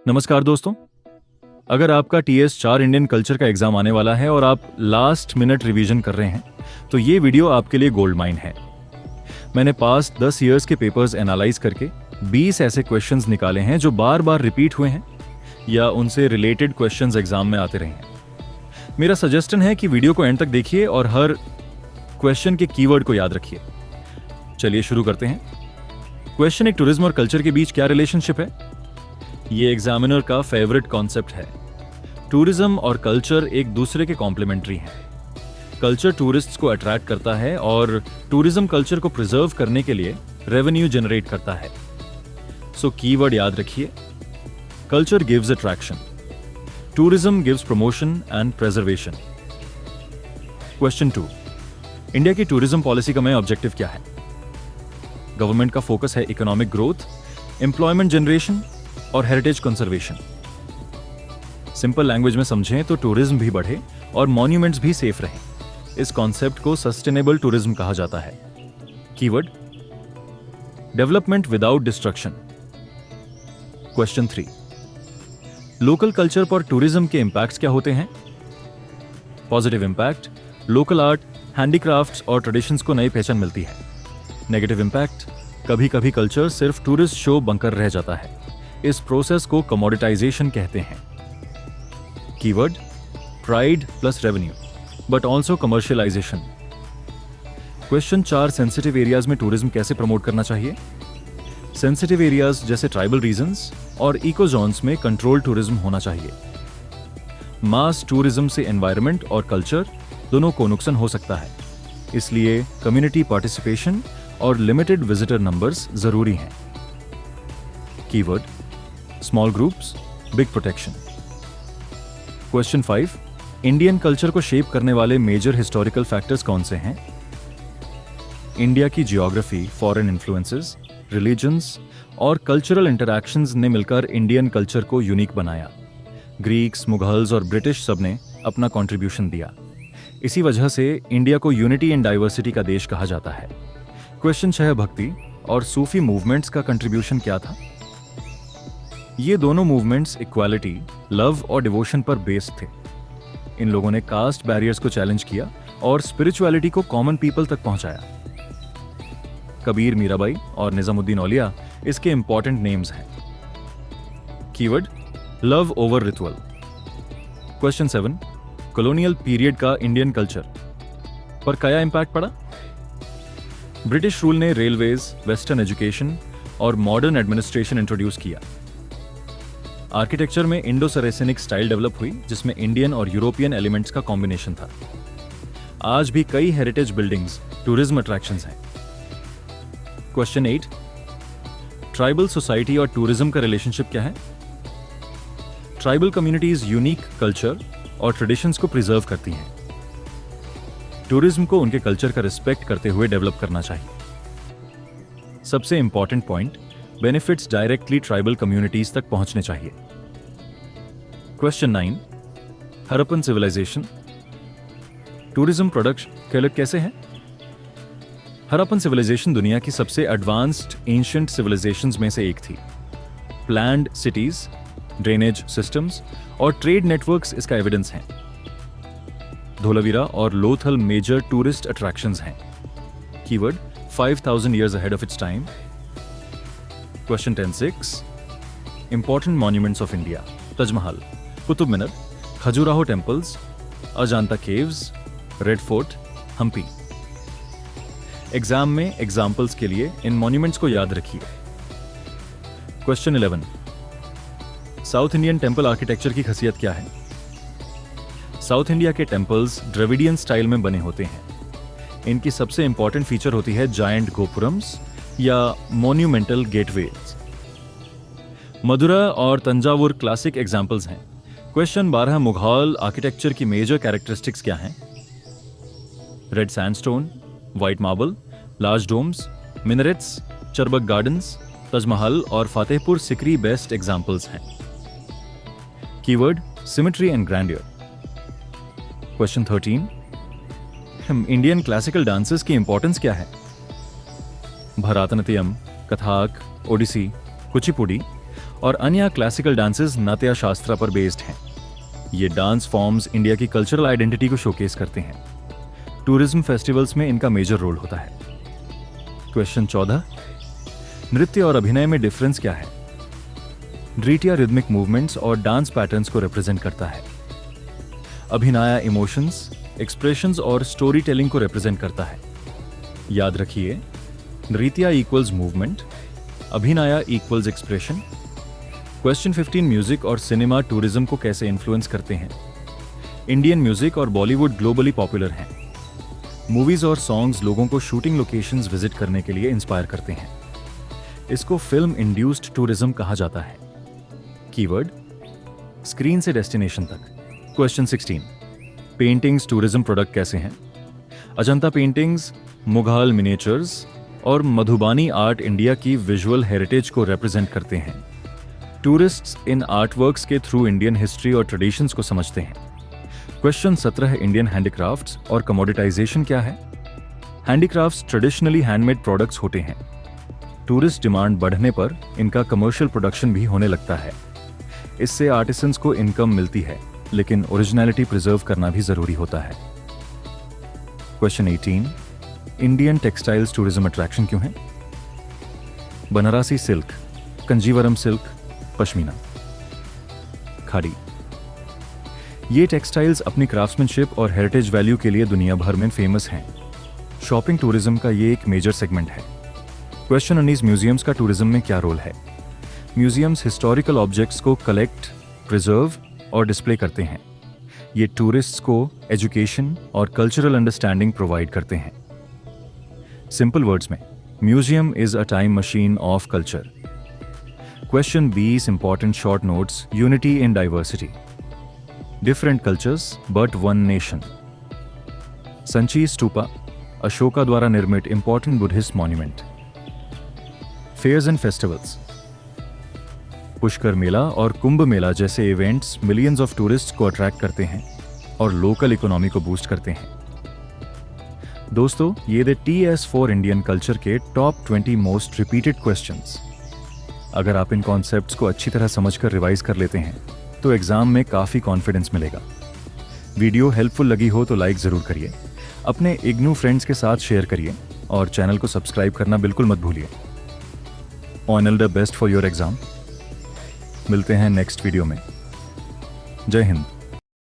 नमस्कार दोस्तों। अगर आपका TS4 इंडियन कल्चर का एग्जाम आने वाला है और आप लास्ट मिनट रिवीजन कर रहे हैं तो ये वीडियो आपके लिए गोल्ड माइन है। मैंने पास्ट 10 इयर्स के पेपर्स एनालाइज करके 20 ऐसे क्वेश्चंस निकाले हैं जो बार बार रिपीट हुए हैं या उनसे रिलेटेड क्वेश्चंस एग्जाम में आते रहे हैं। मेरा सजेशन है कि वीडियो को एंड तक देखिए और हर क्वेश्चन के कीवर्ड को याद रखिए। चलिए शुरू करते हैं। क्वेश्चन 1, टूरिज्म और कल्चर के बीच क्या रिलेशनशिप है? ये एग्जामिनर का फेवरेट कॉन्सेप्ट है। टूरिज्म और कल्चर एक दूसरे के कॉम्प्लीमेंट्री हैं। कल्चर टूरिस्ट्स को अट्रैक्ट करता है और टूरिज्म कल्चर को प्रिजर्व करने के लिए रेवेन्यू जनरेट करता है। सो कीवर्ड याद रखिए। Culture gives attraction, tourism gives promotion and preservation. Question 2, India की टूरिज्म पॉलिसी का मेन ऑब्जेक्टिव क्या है? गवर्नमेंट का फोकस है इकोनॉमिक ग्रोथ, एम्प्लॉयमेंट जनरेशन और हेरिटेज कंजर्वेशन। सिंपल लैंग्वेज में समझें तो टूरिज्म भी बढ़े और मॉन्यूमेंट्स भी सेफ रहें। इस कॉन्सेप्ट को सस्टेनेबल टूरिज्म कहा जाता है। Keyword development without destruction. Question 3, local culture पर टूरिज्म के इंपैक्ट्स क्या होते हैं? Positive impact, local art, handicrafts और ट्रेडिशंस को नई पहचान मिलती है। नेगेटिव इंपैक्ट, कभी कभी कल्चर सिर्फ टूरिस्ट शो बनकर रह जाता है। इस प्रोसेस को कमोडिटाइजेशन कहते हैं। Keyword pride plus revenue but also commercialisation. Question 4, sensitive areas में टूरिज्म कैसे प्रमोट करना चाहिए? सेंसिटिव एरियाज जैसे ट्राइबल रीजन्स और इको जोन्स में कंट्रोल टूरिज्म होना चाहिए। मास टूरिज्म से एनवायरनमेंट और कल्चर दोनों को नुकसान हो सकता है, इसलिए कम्युनिटी पार्टिसिपेशन और लिमिटेड विजिटर नंबर्स जरूरी हैं। Keyword small groups, big protection. Question 5, Indian culture को शेप करने वाले मेजर हिस्टोरिकल फैक्टर्स कौन से हैं? इंडिया की जियोग्राफी, फॉरेन इन्फ्लुएंसेस, रिलीजन्स और कल्चरल इंटरैक्शंस ने मिलकर इंडियन कल्चर को यूनिक बनाया। ग्रीक्स, मुगल्स और ब्रिटिश सब ने अपना कंट्रीब्यूशन दिया। इसी वजह से इंडिया को यूनिटी एंड डाइवर्सिटी का देश कहा जाता है। क्वेश्चन 6, भक्ति और सूफी मूवमेंट्स का कंट्रीब्यूशन क्या था? ये दोनों मूवमेंट्स इक्वालिटी, लव और डिवोशन पर बेस्ड थे। इन लोगों ने कास्ट बैरियर्स को चैलेंज किया और स्पिरिचुअलिटी को कॉमन पीपल तक पहुंचाया। कबीर, मीराबाई और निजामुद्दीन औलिया इसके इंपॉर्टेंट नेम्स हैं। Keyword love over ritual. Question 7, colonial period का इंडियन कल्चर पर क्या इंपैक्ट पड़ा? ब्रिटिश रूल ने रेलवेज, वेस्टर्न एजुकेशन और मॉडर्न एडमिनिस्ट्रेशन इंट्रोड्यूस किया। आर्किटेक्चर में इंडो सरेसेनिक स्टाइल डेवलप हुई जिसमें इंडियन और यूरोपियन एलिमेंट्स का कॉम्बिनेशन था। आज भी कई हेरिटेज बिल्डिंग्स टूरिज्म अट्रैक्शंस हैं। क्वेश्चन 8, ट्राइबल सोसाइटी और टूरिज्म का रिलेशनशिप क्या है? ट्राइबल कम्युनिटीज यूनिक कल्चर और ट्रेडिशंस को प्रिजर्व करती हैं। टूरिज्म को उनके कल्चर का रिस्पेक्ट करते हुए डेवलप करना चाहिए। सबसे important point, benefits directly tribal communities तक पहुंचने चाहिए। Question 9, Harappan civilisation tourism product के कैसे हैं? हड़प्पन सिविलाइजेशन दुनिया की सबसे एडवांस्ड एंशिएंट सिविलाइजेशंस में से एक थी। प्लान्ड सिटीज, ड्रेनेज सिस्टम्स और ट्रेड नेटवर्क्स इसका एविडेंस हैं। धोलावीरा और लोथल मेजर टूरिस्ट अट्रैक्शंस हैं। Keyword 5000 years ahead of its time। Question 10-6, important monuments of India. Taj Mahal, Qutub Minar, Khajuraho temples, Ajanta caves, Red Fort, Hampi. Exam में एग्जाम्पल्स के लिए इन मॉन्यूमेंट्स को याद रखिए। Question 11, south Indian temple architecture की खासियत क्या है? साउथ इंडिया के टेम्पल्स द्रविडियन स्टाइल में बने होते हैं। इनकी सबसे इंपॉर्टेंट फीचर होती है जायंट गोपुरम्स या मोन्यूमेंटल गेटवेज। मदुरा और तंजावुर क्लासिक एग्जाम्पल्स हैं। क्वेश्चन 12, मुगल आर्किटेक्चर की मेजर कैरेक्टरिस्टिक्स क्या हैं? Red sandstone, white marble, large domes, minarets, charbagh gardens, Taj Mahal और फतेहपुर सिकरी बेस्ट एग्जाम्पल्स हैं। Keyword symmetry and grandeur. Question 13, Indian classical dances की इंपॉर्टेंस क्या है? भरतनाट्यम, कथक, ओडिसी, कुचिपुड़ी और अन्य क्लासिकल डांसेस नाट्य शास्त्र पर बेस्ड हैं। ये डांस फॉर्म्स इंडिया की कल्चरल आइडेंटिटी को शोकेस करते हैं। टूरिज्म फेस्टिवल्स में इनका मेजर रोल होता है। क्वेश्चन 14, नृत्य और अभिनय में डिफरेंस क्या है? नृत्य रिदमिक मूवमेंट्स और डांस पैटर्न्स को रिप्रेजेंट करता है। अभिनय इमोशंस, एक्सप्रेशंस और स्टोरी टेलिंग को रिप्रेजेंट करता है। याद रखिए, नृत्य इक्वल्स मूवमेंट, अभिनय इक्वल्स एक्सप्रेशन। क्वेश्चन 15, म्यूजिक और सिनेमा टूरिज्म को कैसे इन्फ्लुएंस करते हैं? इंडियन म्यूजिक और बॉलीवुड ग्लोबली पॉपुलर हैं। मूवीज और सॉन्ग्स लोगों को शूटिंग लोकेशंस विजिट करने के लिए इंस्पायर करते हैं। इसको फिल्म इंड्यूस्ड टूरिज्म कहा जाता है। कीवर्ड, स्क्रीन से डेस्टिनेशन तक। क्वेश्चन 16, पेंटिंग्स टूरिज्म प्रोडक्ट कैसे हैं? अजंता पेंटिंग्स, मुघल मिनिएचर्स और मधुबानी आर्ट इंडिया की विजुअल हेरिटेज को रिप्रेजेंट करते हैं। टूरिस्ट्स इन आर्टवर्क्स के थ्रू इंडियन हिस्ट्री और ट्रेडिशंस को समझते हैं। क्वेश्चन 17, इंडियन हैंडीक्राफ्ट्स और कमोडिटाइजेशन क्या है? हैंडीक्राफ्ट्स ट्रेडिशनली हैंडमेड प्रोडक्ट्स होते हैं। टूरिस्ट डिमांड बढ़ने पर इनका कमर्शियल प्रोडक्शन भी होने लगता है। इससे आर्टिसंस को इनकम मिलती है, लेकिन ओरिजिनलिटी प्रिजर्व करना भी जरूरी होता है। Question 18, Indian textiles tourism attraction क्यों है? बनारसी सिल्क, कंजीवरम सिल्क, पश्मीना, खाड़ी। ये टेक्सटाइल्स अपनी क्राफ्ट्समैनशिप और हेरिटेज वैल्यू के लिए दुनिया भर में फेमस हैं। शॉपिंग टूरिज्म का ये एक मेजर सेगमेंट है। क्वेश्चन 19, म्यूजियम्स का टूरिज्म में क्या रोल है? म्यूजियम्स हिस्टोरिकल ऑब्जेक्ट्स को कलेक्ट, प्रिजर्व और डिस्प्ले करते हैं। ये टूरिस्ट्स को एजुकेशन और कल्चरल अंडरस्टैंडिंग प्रोवाइड करते हैं। सिंपल वर्ड्स में, museum is a time machine of culture. Question 20, important short notes, unity in diversity. Different cultures but one nation. Sanchi stupa, Ashoka द्वारा निर्मित important Buddhist monument. Fairs and festivals, Pushkar Mela और कुंभ मेला जैसे events millions of tourists को attract करते हैं और local economy को boost करते हैं। दोस्तों, ये थे TS4 इंडियन कल्चर के टॉप 20 मोस्ट रिपीटेड क्वेश्चंस। अगर आप इन कॉन्सेप्ट्स को अच्छी तरह समझकर रिवाइज कर लेते हैं तो एग्जाम में काफी कॉन्फिडेंस मिलेगा। वीडियो हेल्पफुल लगी हो तो लाइक जरूर करिए, अपने इग्नू फ्रेंड्स के साथ शेयर करिए और चैनल को सब्सक्राइब करना बिल्कुल मत भूलिए। All the best for your exam. मिलते हैं नेक्स्ट वीडियो में। जय हिंद।